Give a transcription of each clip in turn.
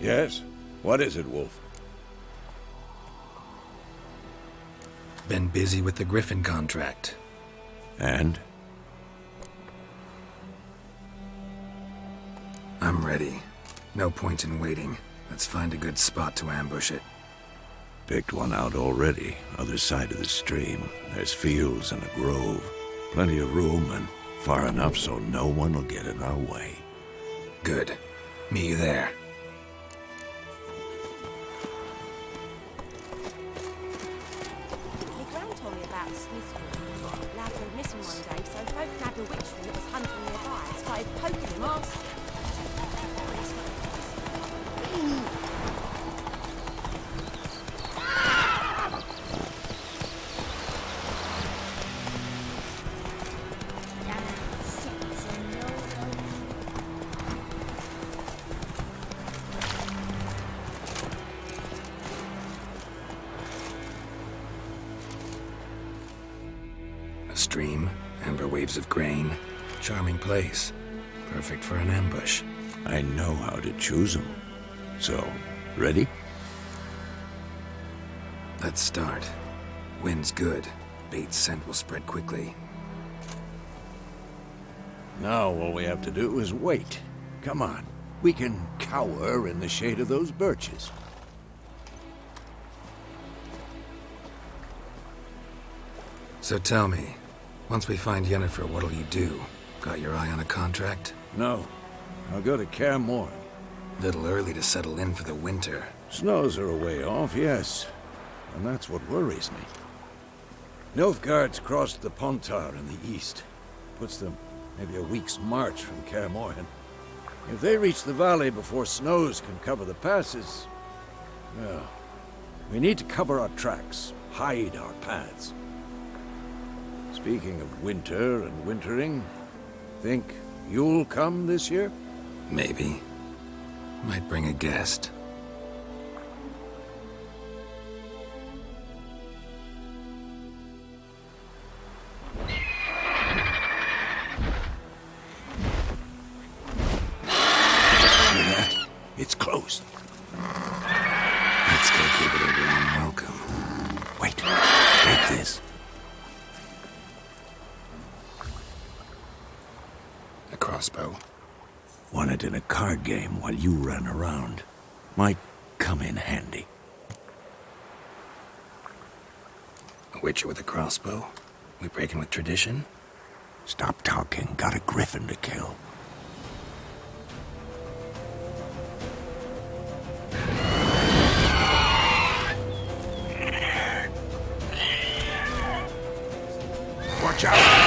Yes? What is it, Wolf? Been busy with the Griffin contract. And? I'm ready. No point in waiting. Let's find a good spot to ambush it. Picked one out already. Other side of the stream. There's fields and a grove. Plenty of room and far enough so no one will get in our way. Good. Meet you there. My gran told me about a Smith's woman. Lad went missing one day, so folk nabbed a witchman that was hunting nearby and started poking him arse. A stream, amber waves of grain. Charming place. Perfect for an ambush. I know how to choose them. So, ready? Let's start. Wind's good. Bait's scent will spread quickly. Now all we have to do is wait. Come on. We can cower in the shade of those birches. So tell me, once we find Yennefer, what'll you do? Got your eye on a contract? No. I'll go to Kaer Morhen. Little early to settle in for the winter. Snows are a way off, yes. And that's what worries me. Nilfgaard's crossed the Pontar in the east. Puts them maybe a week's march from Kaer Morhen. If they reach the valley before snows can cover the passes, well, we need to cover our tracks, hide our paths. Speaking of winter and wintering, think you'll come this year? Maybe. Might bring a guest. It's closed. Let's go give it a warm welcome. Wait, take this. A crossbow. Won it in a card game while you ran around. Might come in handy. A witcher with a crossbow? We breaking with tradition? Stop talking. Got a griffin to kill. Watch out!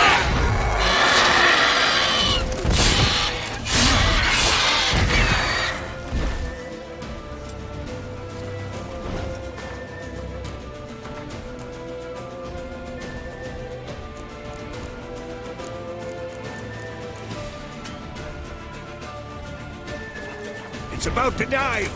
It's about to dive!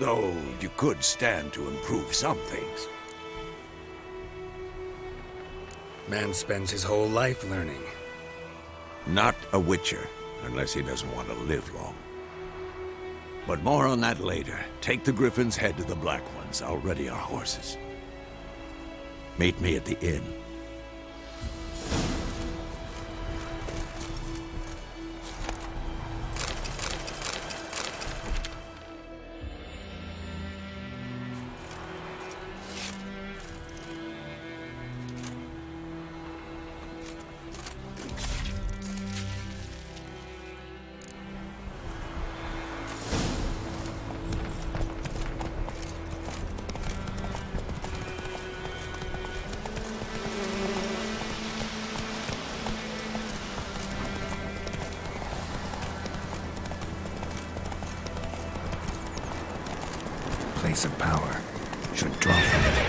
Though you could stand to improve some things. Man spends his whole life learning. Not a witcher, unless he doesn't want to live long. But more on that later. Take the Griffin's head to the Black Ones. I'll ready our horses. Meet me at the inn. Place of power should draw from it.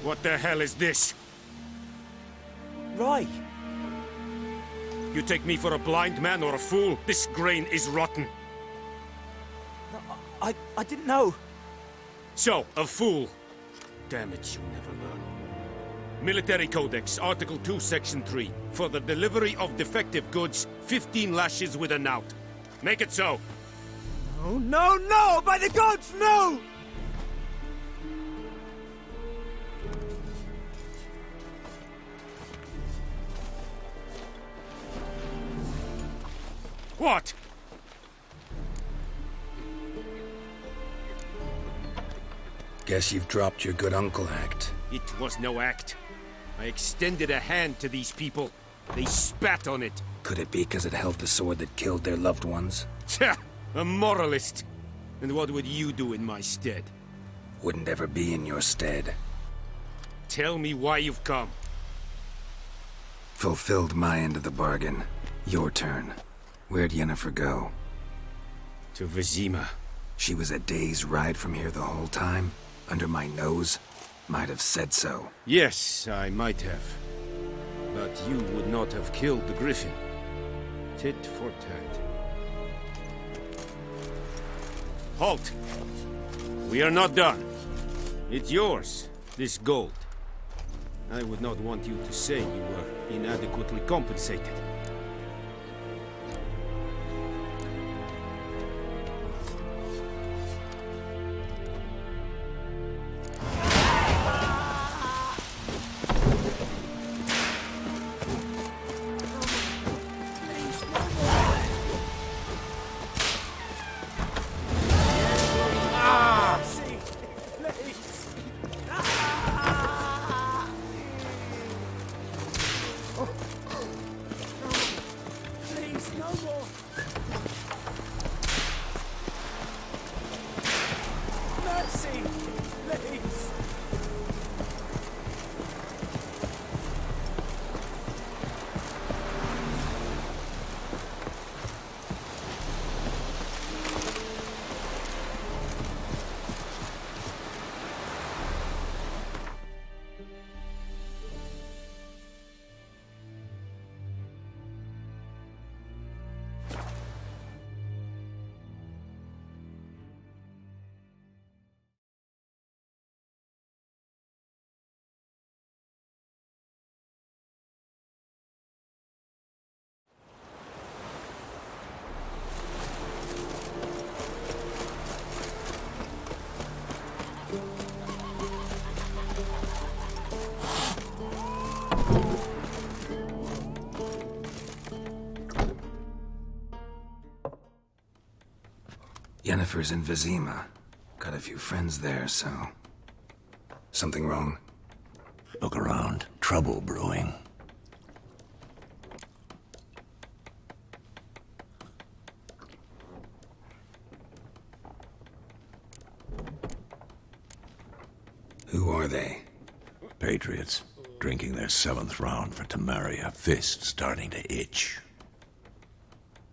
What the hell is this? Right. You take me for a blind man or a fool? This grain is rotten. I didn't know. So, a fool. Damn it, you never learn. Military Codex, Article 2, Section 3. For the delivery of defective goods, 15 lashes with a knout. Make it so. Oh, no, no! By the gods, no! What? Guess you've dropped your good uncle act. It was no act. I extended a hand to these people. They spat on it. Could it be because it held the sword that killed their loved ones? Tja, a moralist. And what would you do in my stead? Wouldn't ever be in your stead. Tell me why you've come. Fulfilled my end of the bargain. Your turn. Where'd Yennefer go? To Vizima. She was a day's ride from here the whole time? Under my nose? Might have said so. Yes, I might have. But you would not have killed the Griffin. Tit for tat. Halt! We are not done. It's yours, this gold. I would not want you to say you were inadequately compensated. Yennefer's in Vizima. Got a few friends there, so... Something wrong? Look around. Trouble brewing. Who are they? Patriots. Drinking their 7th round for Temeria. Fist starting to itch.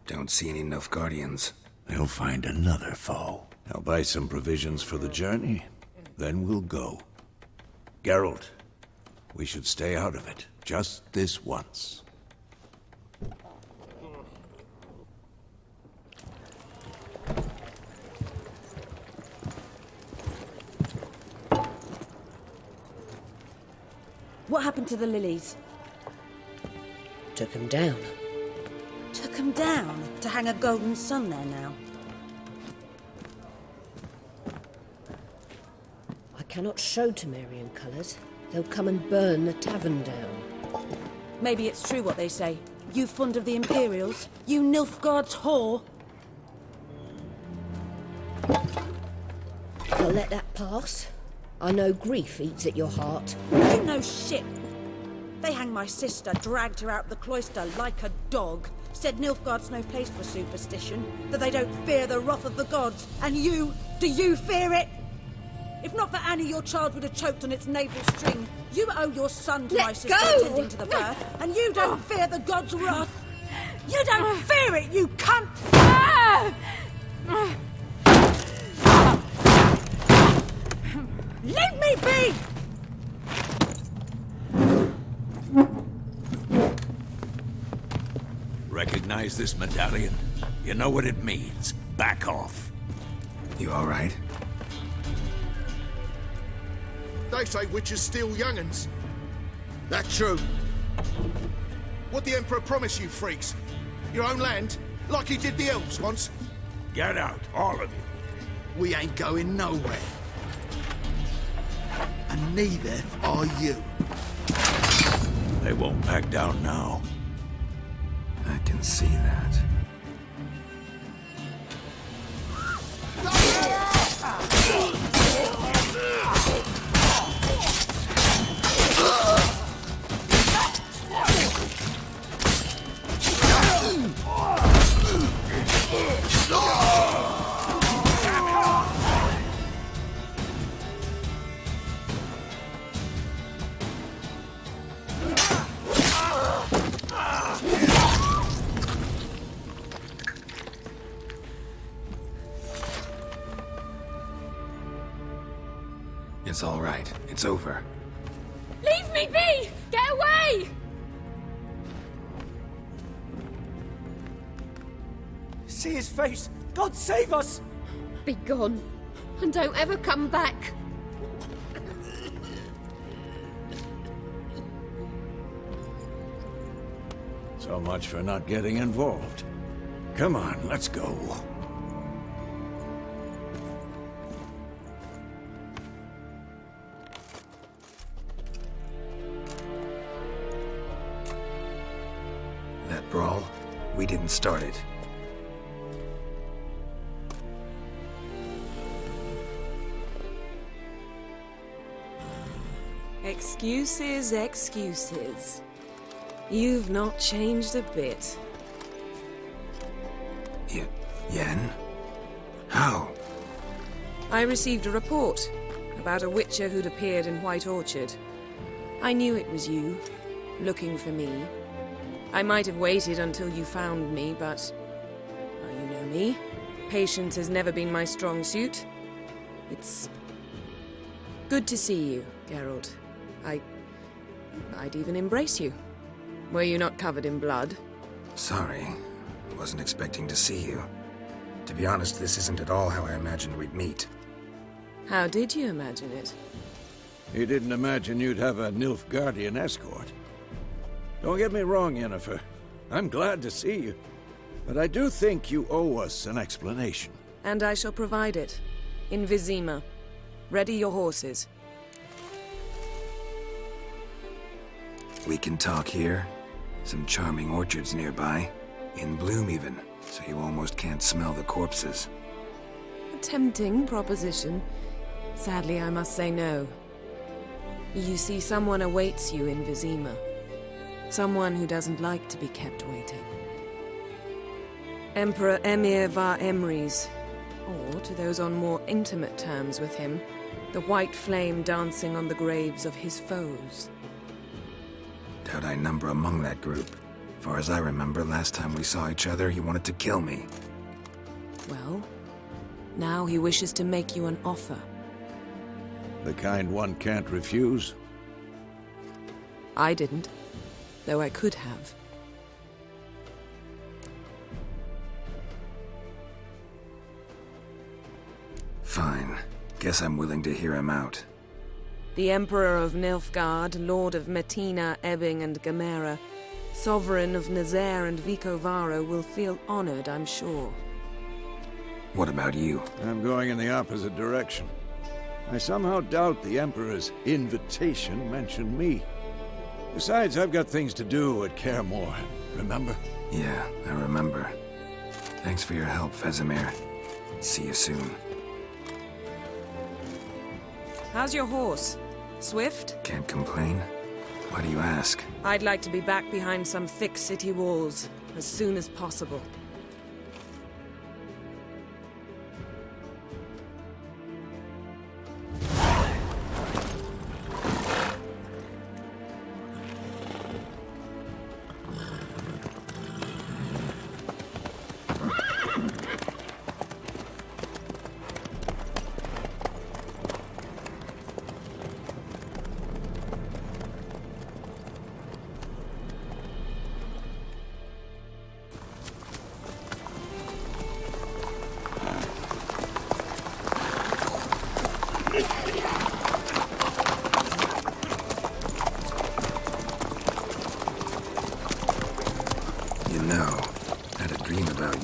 Don't see any Nilfgaardians. They'll find another foe. I'll buy some provisions for the journey. Then we'll go. Geralt, we should stay out of it. Just this once. What happened to the lilies? Took him down. Took them down to hang a golden sun there now. I cannot show Temerian colours. They'll come and burn the tavern down. Maybe it's true what they say. You fond of the Imperials? You Nilfgaard's whore? I'll let that pass. I know grief eats at your heart. You know shit. They hanged my sister, dragged her out the cloister like a dog. Said Nilfgaard's no place for superstition, that they don't fear the wrath of the gods. And you, do you fear it? If not for Annie, your child would have choked on its navel string. You owe your son to my sister attending to the birth, and you don't fear the gods' wrath. You don't fear it, you cunt! Leave me be! Recognize this medallion? You know what it means. Back off. You all right? They say witches steal young'uns. That true? What the Emperor promise you, freaks? Your own land? Like he did the elves once? Get out, all of you. We ain't going nowhere. And neither are you. They won't back down now. I can see that. It's all right. It's over. Leave me be! Get away! See his face! God save us! Be gone. And don't ever come back. So much for not getting involved. Come on, let's go. That brawl, we didn't start it. Excuses, excuses. You've not changed a bit. Yen? How? I received a report about a witcher who'd appeared in White Orchard. I knew it was you, looking for me. I might have waited until you found me, but... well, you know me. Patience has never been my strong suit. It's... good to see you, Geralt. I'd even embrace you. Were you not covered in blood? Sorry. Wasn't expecting to see you. To be honest, this isn't at all how I imagined we'd meet. How did you imagine it? You didn't imagine you'd have a Nilfgaardian escort. Don't get me wrong, Yennefer. I'm glad to see you. But I do think you owe us an explanation. And I shall provide it. In Vizima. Ready your horses. We can talk here. Some charming orchards nearby. In bloom even, so you almost can't smell the corpses. A tempting proposition. Sadly, I must say no. You see, someone awaits you in Vizima. Someone who doesn't like to be kept waiting. Emperor Emir var Emrys, or, to those on more intimate terms with him, the white flame dancing on the graves of his foes. Doubt I number among that group. Far as I remember, last time we saw each other, he wanted to kill me. Well, now he wishes to make you an offer. The kind one can't refuse? I didn't, though I could have. Fine. Guess I'm willing to hear him out. The Emperor of Nilfgaard, Lord of Metina, Ebbing and Gamera, Sovereign of Nazaire and Vicovaro will feel honored, I'm sure. What about you? I'm going in the opposite direction. I somehow doubt the Emperor's invitation mentioned me. Besides, I've got things to do at Kaer Morhen, remember? Yeah, I remember. Thanks for your help, Vesemir. See you soon. How's your horse? Swift? Can't complain. Why do you ask? I'd like to be back behind some thick city walls as soon as possible.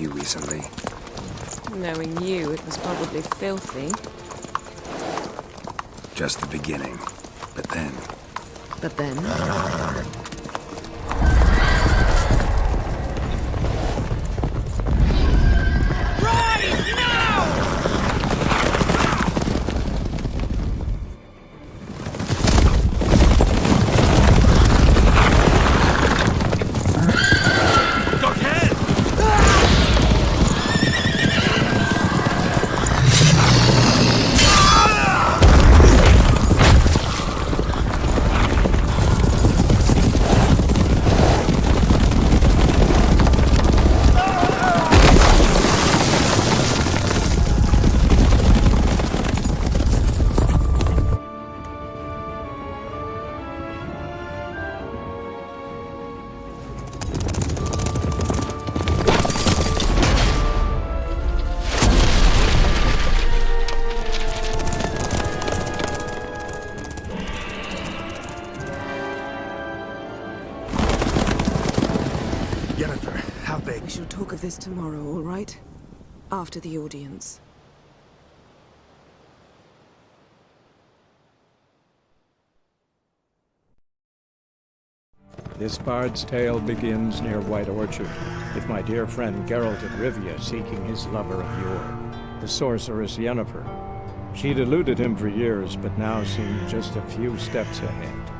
Recently. Knowing you, it was probably filthy. Just the beginning. But then... But then? Yennefer, how big? We shall talk of this tomorrow, all right? After the audience. This bard's tale begins near White Orchard, with my dear friend Geralt de Rivia seeking his lover of yore, the sorceress Yennefer. She'd eluded him for years, but now seemed just a few steps ahead.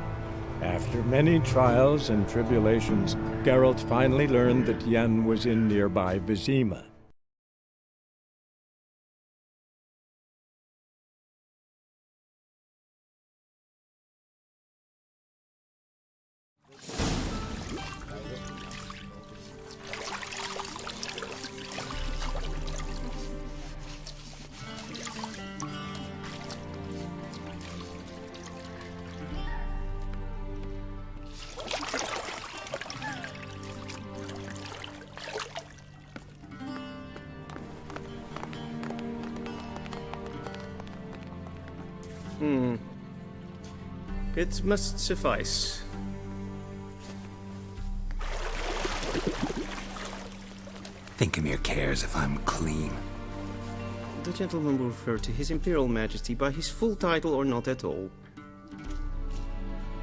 After many trials and tribulations, Geralt finally learned that Yen was in nearby Vizima. It must suffice. Thinkemere cares if I'm clean. The gentleman will refer to His Imperial Majesty by his full title or not at all.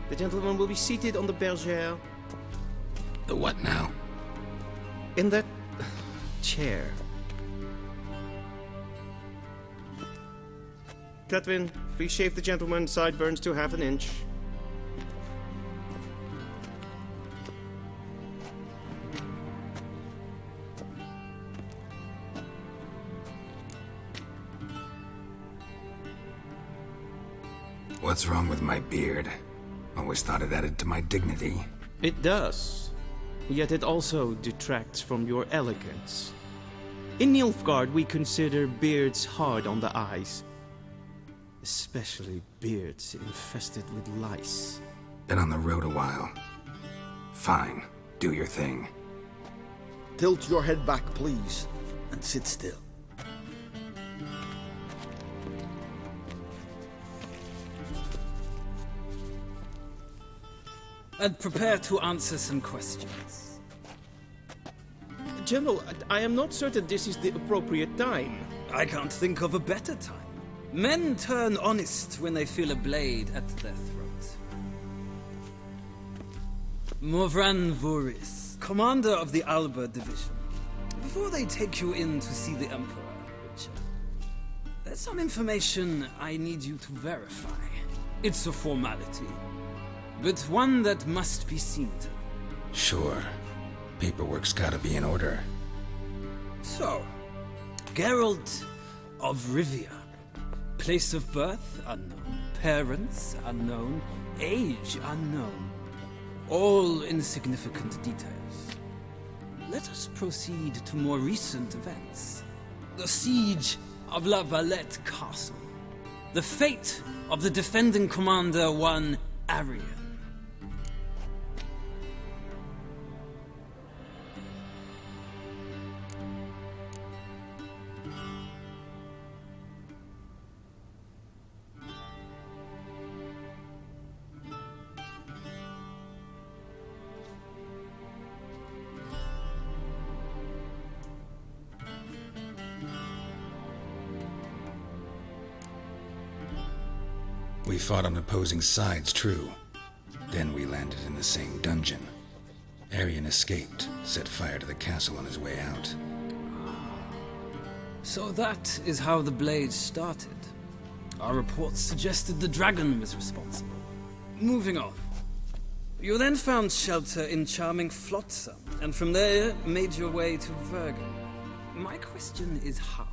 The gentleman will be seated on the bergère. The what now? In that chair. Catwin, please shave the gentleman's sideburns to half an inch. What's wrong with my beard? Always thought it added to my dignity. It does. Yet it also detracts from your elegance. In Nilfgaard, we consider beards hard on the eyes. Especially beards infested with lice. Been on the road a while. Fine, do your thing. Tilt your head back, please, and sit still. And prepare to answer some questions. General, I am not certain this is the appropriate time. I can't think of a better time. Men turn honest when they feel a blade at their throat. Morvran Voris, commander of the Alba Division. Before they take you in to see the Emperor, there's some information I need you to verify. It's a formality, but one that must be seen to. Sure. Paperwork's gotta be in order. So, Geralt of Rivia. Place of birth unknown. Parents unknown. Age unknown. All insignificant details. Let us proceed to more recent events. The siege of La Valette Castle. The fate of the defending commander, one Arian. We fought on opposing sides, true. Then we landed in the same dungeon. Arian escaped, set fire to the castle on his way out. So that is how the blade started. Our reports suggested the dragon was responsible. Moving on. You then found shelter in charming Flotsam, and from there made your way to Vergen. My question is how?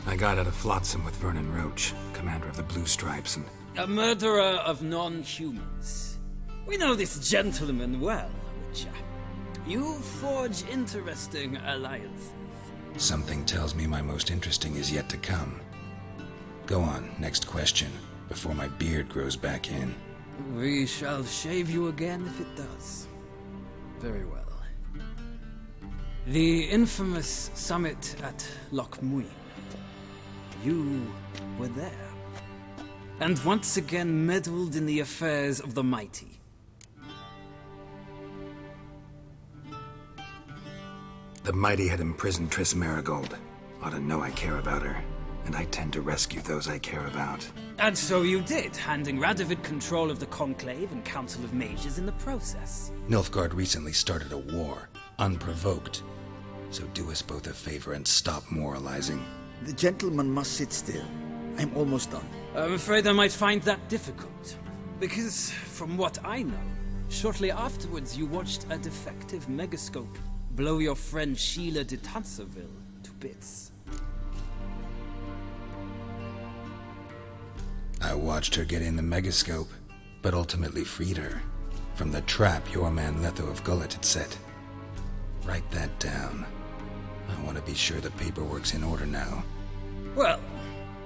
I got out of Flotsam with Vernon Roach, commander of the Blue Stripes, and... A murderer of non-humans. We know this gentleman well, Witcher. You forge interesting alliances. Something tells me my most interesting is yet to come. Go on, next question, before my beard grows back in. We shall shave you again if it does. Very well. The infamous summit at Loch Muin. You were there, and once again meddled in the affairs of the mighty. The mighty had imprisoned Triss Marigold. Ought to know I care about her, and I tend to rescue those I care about. And so you did, handing Radovid control of the Conclave and Council of Mages in the process. Nilfgaard recently started a war, unprovoked. So do us both a favor and stop moralizing. The gentleman must sit still. I'm almost done. I'm afraid I might find that difficult. Because, from what I know, shortly afterwards you watched a defective megascope blow your friend Sheila de Tanserville to bits. I watched her get in the megascope, but ultimately freed her from the trap your man Letho of Gullet had set. Write that down. I want to be sure the paperwork's in order now. Well,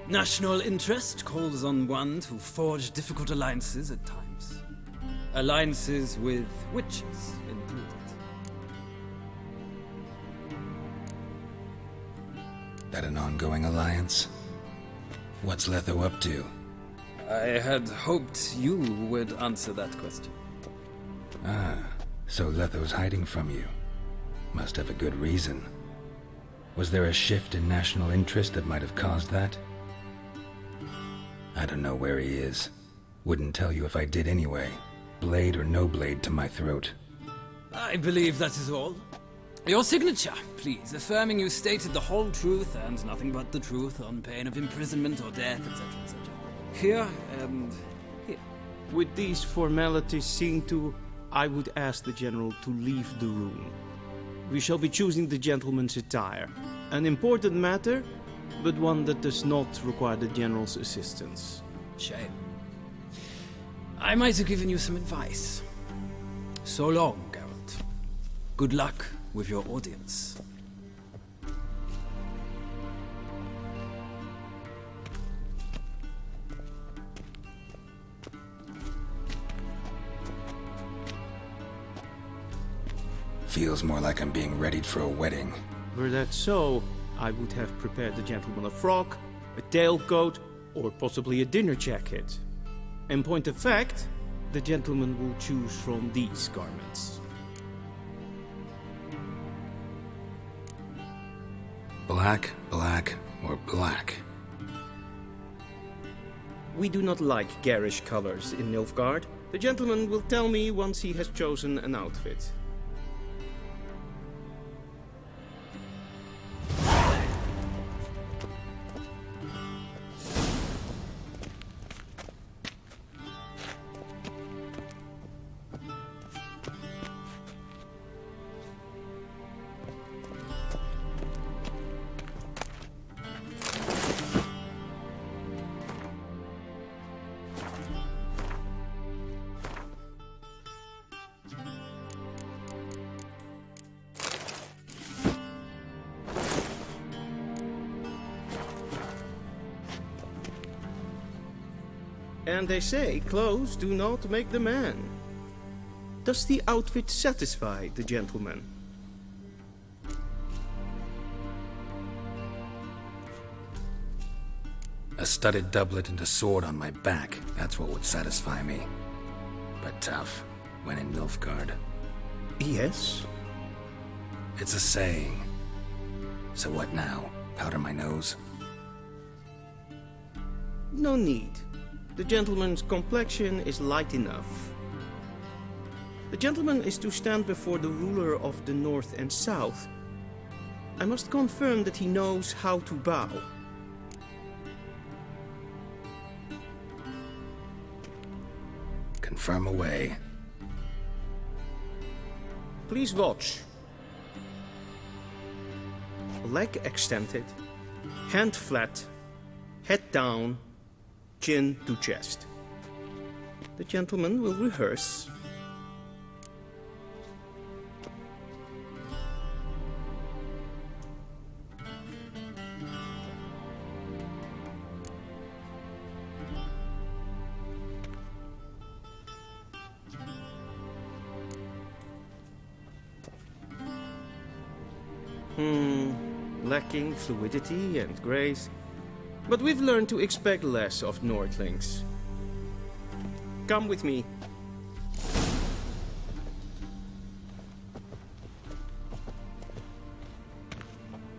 national interest calls on one to forge difficult alliances at times. Alliances with witches included. That an ongoing alliance? What's Letho up to? I had hoped you would answer that question. Ah, so Letho's hiding from you. Must have a good reason. Was there a shift in national interest that might have caused that? I don't know where he is. Wouldn't tell you if I did anyway. blade or no blade to my throat. I believe that is all. Your signature, please, affirming you stated the whole truth and nothing but the truth on pain of imprisonment or death, etc., etc. Here and here. With these formalities seen to, I would ask the General to leave the room. We shall be choosing the gentleman's attire. An important matter, but one that does not require the General's assistance. Shame. I might have given you some advice. So long, Geralt. Good luck with your audience. Feels more like I'm being readied for a wedding. Were that so, I would have prepared the gentleman a frock, a tailcoat, or possibly a dinner jacket. In point of fact, the gentleman will choose from these garments. Black, black, or black? We do not like garish colors in Nilfgaard. The gentleman will tell me once he has chosen an outfit. And they say clothes do not make the man. Does the outfit satisfy the gentleman? A studded doublet and a sword on my back, that's what would satisfy me. But tough, when in Nilfgaard. Yes. It's a saying. So what now? Powder my nose? No need. The gentleman's complexion is light enough. The gentleman is to stand before the ruler of the North and South. I must confirm that he knows how to bow. Confirm away. Please watch. Leg extended, hand flat, head down, chin to chest. The gentleman will rehearse. Lacking fluidity and grace. But we've learned to expect less of Nordlings. Come with me.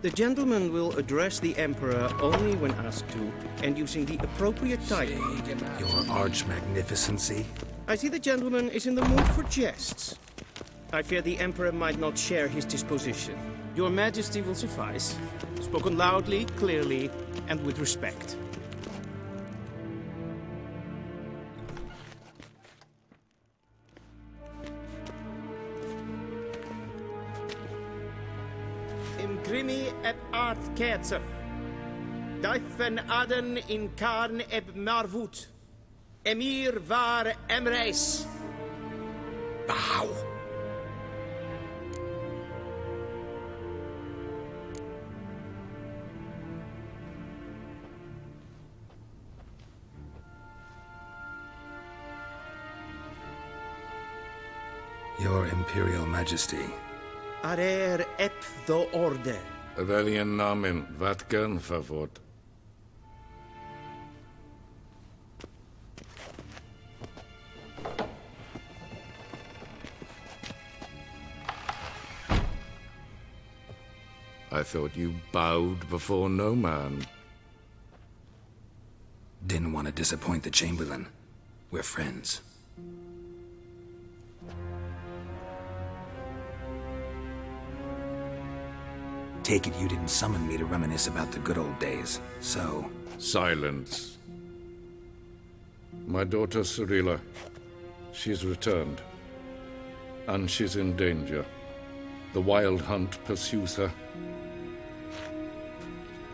The gentleman will address the Emperor only when asked to, and using the appropriate title. Your arch-magnificency? I see the gentleman is in the mood for jests. I fear the Emperor might not share his disposition. Your Majesty will suffice. Spoken loudly, clearly, and with respect. Imprimi et art ketzer. Daifen aden in karn eb marvut. Emir var emreis. Bow! Your Imperial Majesty. Arer ep the orde. Welchen Namen? Wat gern verwort? I thought you bowed before no man. Didn't want to disappoint the Chamberlain. We're friends. take it you didn't summon me to reminisce about the good old days, so... Silence. My daughter Cirilla, she's returned. And she's in danger. The Wild Hunt pursues her.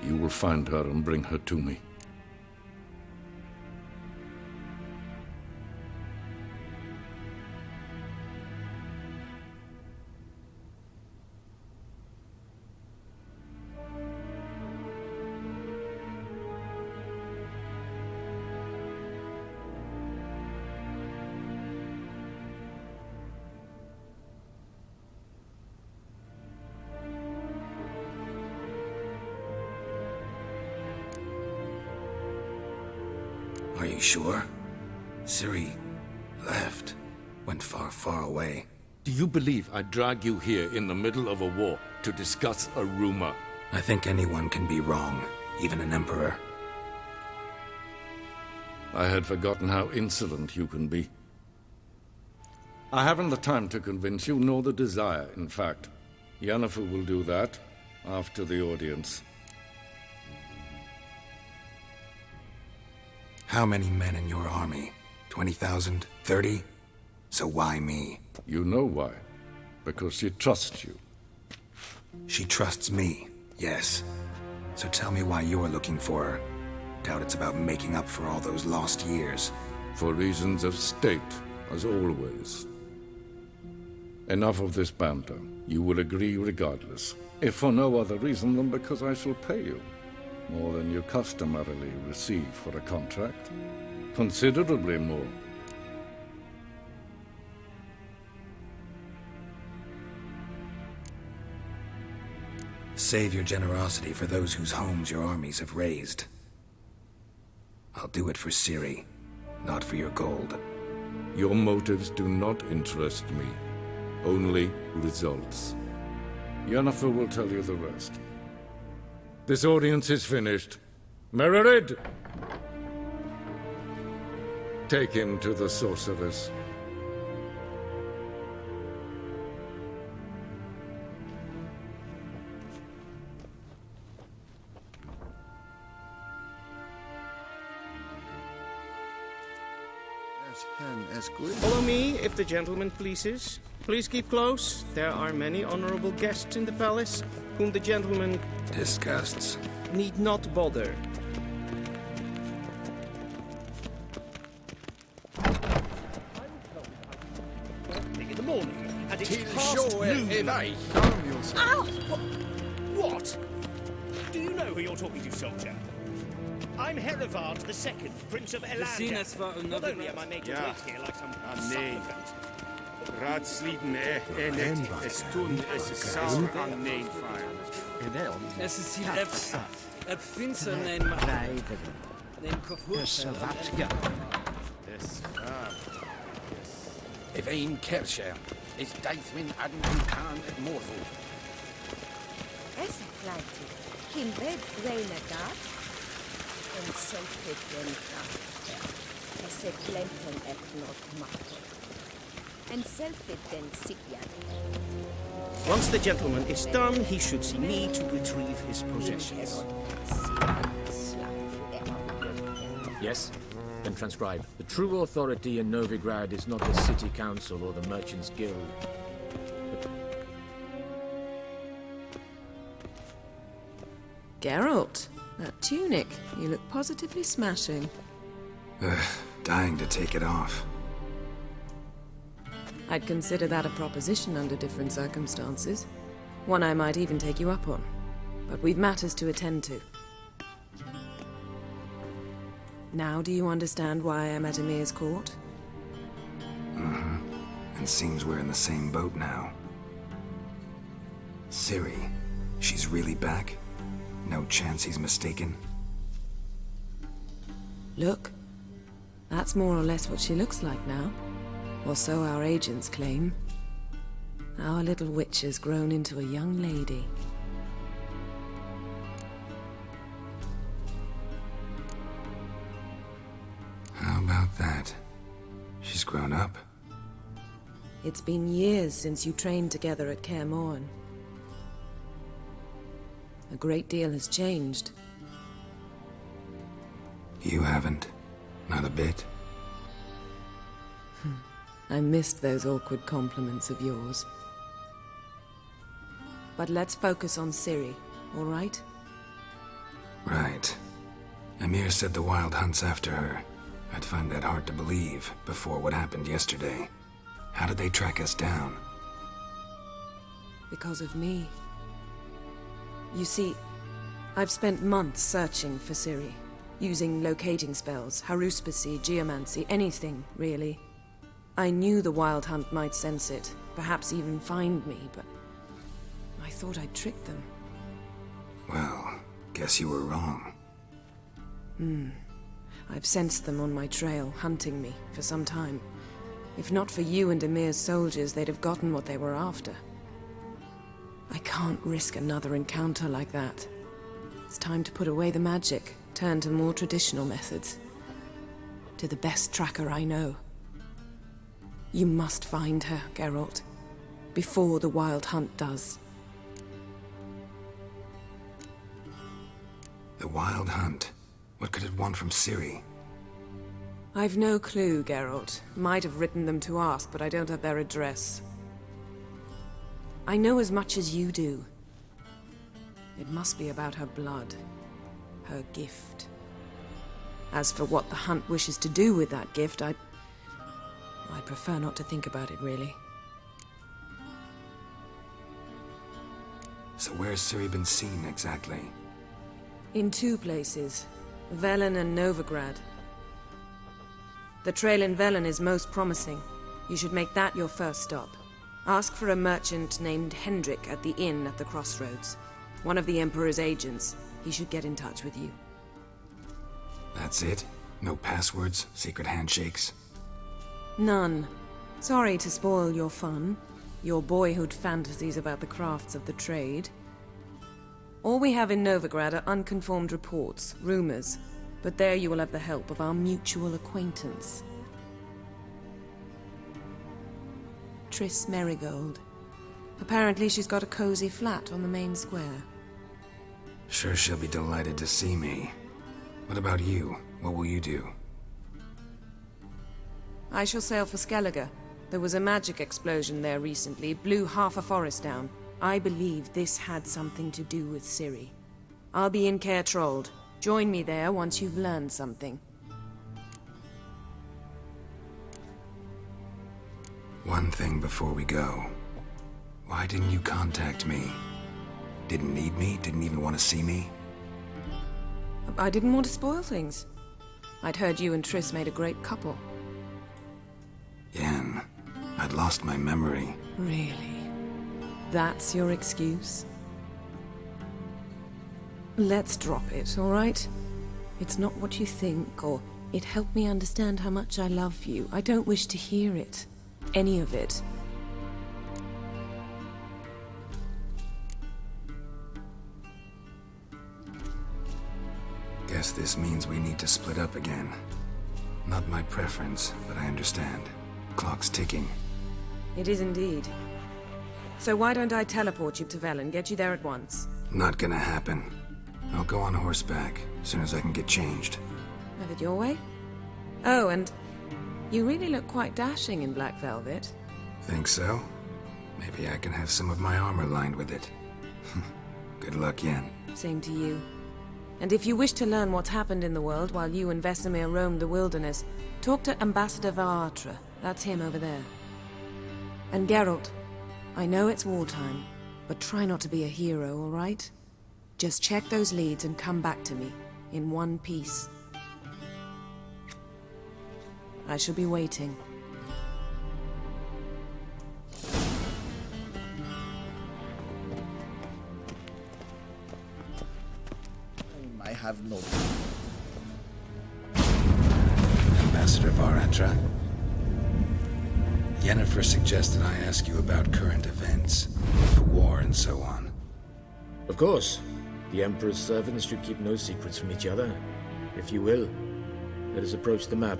You will find her and bring her to me. Are you sure? Ciri left. Went far, far away. Do you believe I'd drag you here in the middle of a war to discuss a rumor? I think anyone can be wrong, even an emperor. I had forgotten how insolent you can be. I haven't the time to convince you, nor the desire, in fact. Yennefer will do that after the audience. How many men in your army? 20,000? 30? So why me? You know why. Because she trusts you. She trusts me, yes. So tell me why you're looking for her. Doubt it's about making up for all those lost years. For reasons of state, as always. Enough of this banter. You will agree regardless. If for no other reason than because I shall pay you. More than you customarily receive for a contract. Considerably more. Save your generosity for those whose homes your armies have razed. I'll do it for Ciri, not for your gold. Your motives do not interest me. Only results. Yennefer will tell you the rest. This audience is finished. Mererid! Take him to the sorceress. Follow me, if the gentleman pleases. Please keep close. There are many honorable guests in the palace, whom the gentleman disgusts. Need not bother. In the morning, and it's past sure noon. Ow! What? Do you know who you're talking to, soldier? I'm Herivard II, Prince of Elander. Not only am I made to wait here like some supplicant. Raadsleden net is toen is het samen aan nee fire. Es ist hier Finster nein Mareider. Nein Kofus. If ein Kerscher is Deithmin Admin Khan at Morphle. Es bleibt Kim Red Renegat und Selfie den Kraft. Es erklärten et Macht. And Selfie den Sigyat. Once the gentleman is done, he should see me to retrieve his possessions. Yes? Then transcribe. The true authority in Novigrad is not the city council or the merchants' guild. Geralt, that tunic. You look positively smashing. Dying to take it off. I'd consider that a proposition under different circumstances. One I might even take you up on. But we've matters to attend to. Now do you understand why I'm at Emir's court? And seems we're in the same boat now. Ciri, she's really back? No chance he's mistaken? Look. That's more or less what she looks like now. Or so our agents claim. Our little witch has grown into a young lady. How about that? She's grown up. It's been years since you trained together at Kaer Morhen. A great deal has changed. You haven't. Not a bit. I missed those awkward compliments of yours. But let's focus on Ciri, all right? Right. Emir said the Wild Hunt's after her. I'd find that hard to believe before what happened yesterday. How did they track us down? Because of me. You see, I've spent months searching for Ciri, using locating spells, haruspicy, geomancy, anything, really. I knew the Wild Hunt might sense it, perhaps even find me, but I thought I'd tricked them. Well, guess you were wrong. I've sensed them on my trail, hunting me, for some time. If not for you and Emir's soldiers, they'd have gotten what they were after. I can't risk another encounter like that. It's time to put away the magic, turn to more traditional methods. To the best tracker I know. You must find her, Geralt, before the Wild Hunt does. The Wild Hunt? What could it want from Ciri? I've no clue, Geralt. Might have written them to ask, but I don't have their address. I know as much as you do. It must be about her blood. Her gift. As for what the Hunt wishes to do with that gift, I prefer not to think about it, really. So where's Ciri been seen, exactly? In two places. Velen and Novigrad. The trail in Velen is most promising. You should make that your first stop. Ask for a merchant named Hendrik at the inn at the crossroads. One of the Emperor's agents. He should get in touch with you. That's it? No passwords? Secret handshakes? None. Sorry to spoil your fun. Your boyhood fantasies about the crafts of the trade. All we have in Novigrad are unconfirmed reports, rumors. But there you will have the help of our mutual acquaintance. Triss Merigold. Apparently she's got a cozy flat on the main square. Sure she'll be delighted to see me. What about you? What will you do? I shall sail for Skellige. There was a magic explosion there recently, blew half a forest down. I believe this had something to do with Ciri. I'll be in Caer Trold. Join me there once you've learned something. One thing before we go. Why didn't you contact me? Didn't need me? Didn't even want to see me? I didn't want to spoil things. I'd heard you and Triss made a great couple. Yen, I'd lost my memory. Really? That's your excuse? Let's drop it, all right? It's not what you think, or it helped me understand how much I love you. I don't wish to hear it. Any of it. Guess this means we need to split up again. Not my preference, but I understand. Clock's ticking. It is indeed. So why don't I teleport you to Velen, get you there at once? Not gonna happen. I'll go on horseback, as soon as I can get changed. Have it your way? Oh, and you really look quite dashing in black velvet. Think so? Maybe I can have some of my armor lined with it. Good luck, Yen. Same to you. And if you wish to learn what's happened in the world while you and Vesemir roamed the wilderness, talk to Ambassador Varatra. That's him over there. And Geralt, I know it's wartime, but try not to be a hero, all right? Just check those leads and come back to me, in one piece. I shall be waiting. I have no... Ambassador Varatra? Yennefer suggested I ask you about current events, the war and so on. Of course. The Emperor's servants should keep no secrets from each other. If you will, let us approach the map.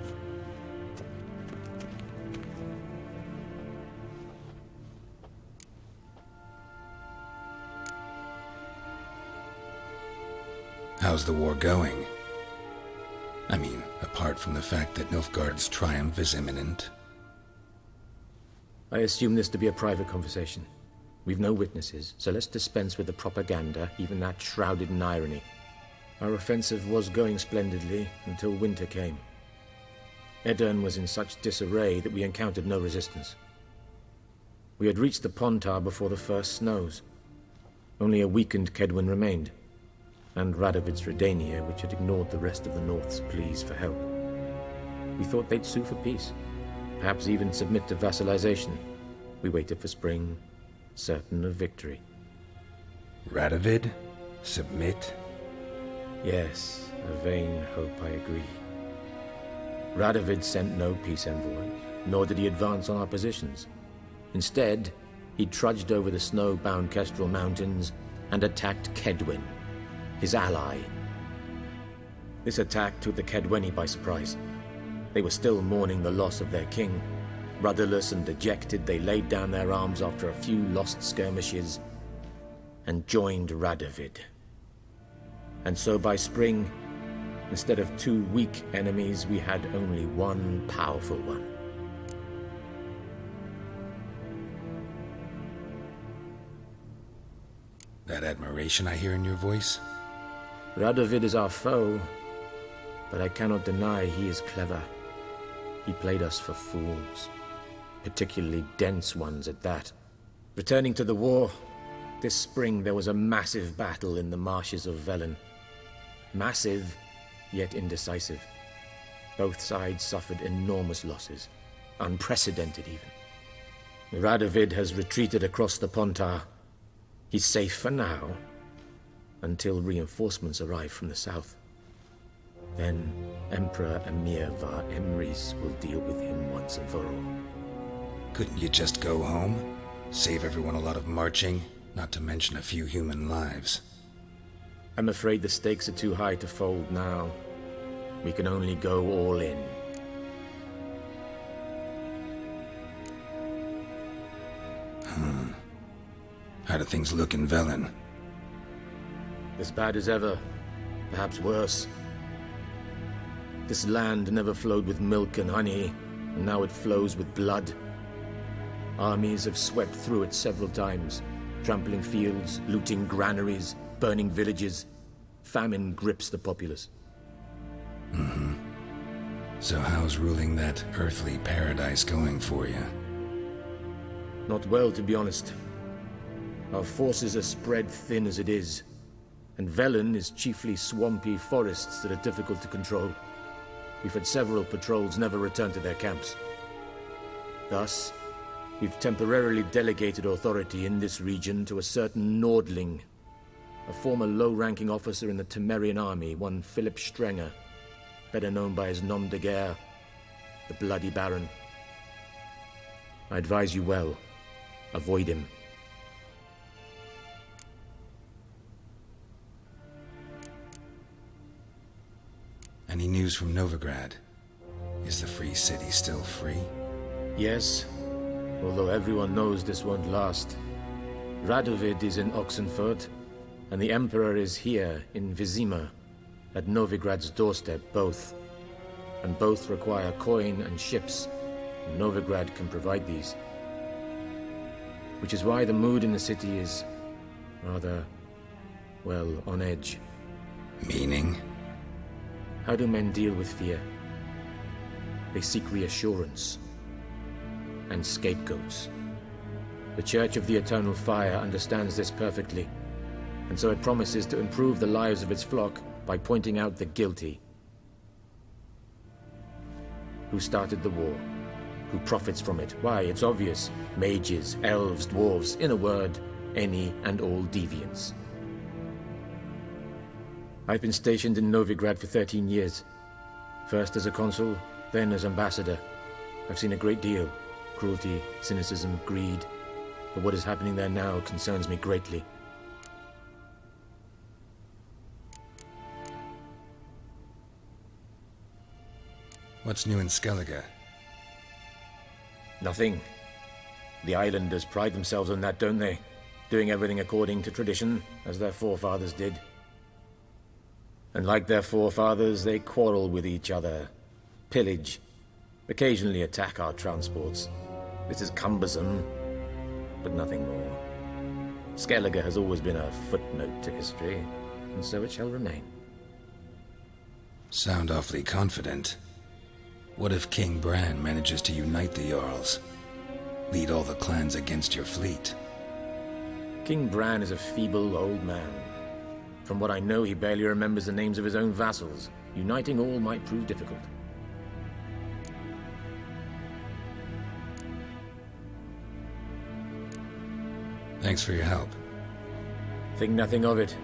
How's the war going? I mean, apart from the fact that Nilfgaard's triumph is imminent. I assume this to be a private conversation. We've no witnesses, so let's dispense with the propaganda, even that shrouded in irony. Our offensive was going splendidly until winter came. Edirn was in such disarray that we encountered no resistance. We had reached the Pontar before the first snows. Only a weakened Kedwin remained, and Radovid's Redania, which had ignored the rest of the North's pleas for help. We thought they'd sue for peace, perhaps even submit to vassalization. We waited for spring, certain of victory. Radovid? Submit? Yes, a vain hope, I agree. Radovid sent no peace envoys, nor did he advance on our positions. Instead, he trudged over the snow-bound Kestrel Mountains and attacked Kedwin, his ally. This attack took the Kedweni by surprise. They were still mourning the loss of their king. Rudderless and dejected, they laid down their arms after a few lost skirmishes and joined Radovid. And so by spring, instead of 2 weak enemies, we had only one powerful one. That admiration I hear in your voice? Radovid is our foe, but I cannot deny he is clever. He played us for fools, particularly dense ones at that. Returning to the war, this spring there was a massive battle in the marshes of Velen. Massive, yet indecisive. Both sides suffered enormous losses, unprecedented even. Radovid has retreated across the Pontar. He's safe for now, until reinforcements arrive from the south. Then Emperor Emir var Emrys will deal with him once and for all. Couldn't you just go home? Save everyone a lot of marching, not to mention a few human lives. I'm afraid the stakes are too high to fold now. We can only go all in. How do things look in Velen? As bad as ever, perhaps worse. This land never flowed with milk and honey, and now it flows with blood. Armies have swept through it several times, trampling fields, looting granaries, burning villages. Famine grips the populace. So how's ruling that earthly paradise going for you? Not well, to be honest. Our forces are spread thin as it is, and Velen is chiefly swampy forests that are difficult to control. We've had several patrols never return to their camps. Thus, we've temporarily delegated authority in this region to a certain Nordling, a former low-ranking officer in the Temerian army, one Philip Strenger, better known by his nom de guerre, the Bloody Baron. I advise you well, avoid him. Any news from Novigrad? Is the free city still free? Yes, although everyone knows this won't last. Radovid is in Oxenfurt, and the Emperor is here in Vizima, at Novigrad's doorstep, both. And both require coin and ships, and Novigrad can provide these. Which is why the mood in the city is rather, well, on edge. Meaning? How do men deal with fear? They seek reassurance and scapegoats. The Church of the Eternal Fire understands this perfectly, and so it promises to improve the lives of its flock by pointing out the guilty. Who started the war? Who profits from it? Why, it's obvious. Mages, elves, dwarves, in a word, any and all deviants. I've been stationed in Novigrad for 13 years. First as a consul, then as ambassador. I've seen a great deal. Cruelty, cynicism, greed. But what is happening there now concerns me greatly. What's new in Skellige? Nothing. The islanders pride themselves on that, don't they? Doing everything according to tradition, as their forefathers did. And like their forefathers, they quarrel with each other, pillage, occasionally attack our transports. This is cumbersome, but nothing more. Skellige has always been a footnote to history, and so it shall remain. Sound awfully confident. What if King Bran manages to unite the Jarls? Lead all the clans against your fleet? King Bran is a feeble old man. From what I know, he barely remembers the names of his own vassals. Uniting all might prove difficult. Thanks for your help. Think nothing of it.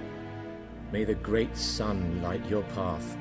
May the great sun light your path.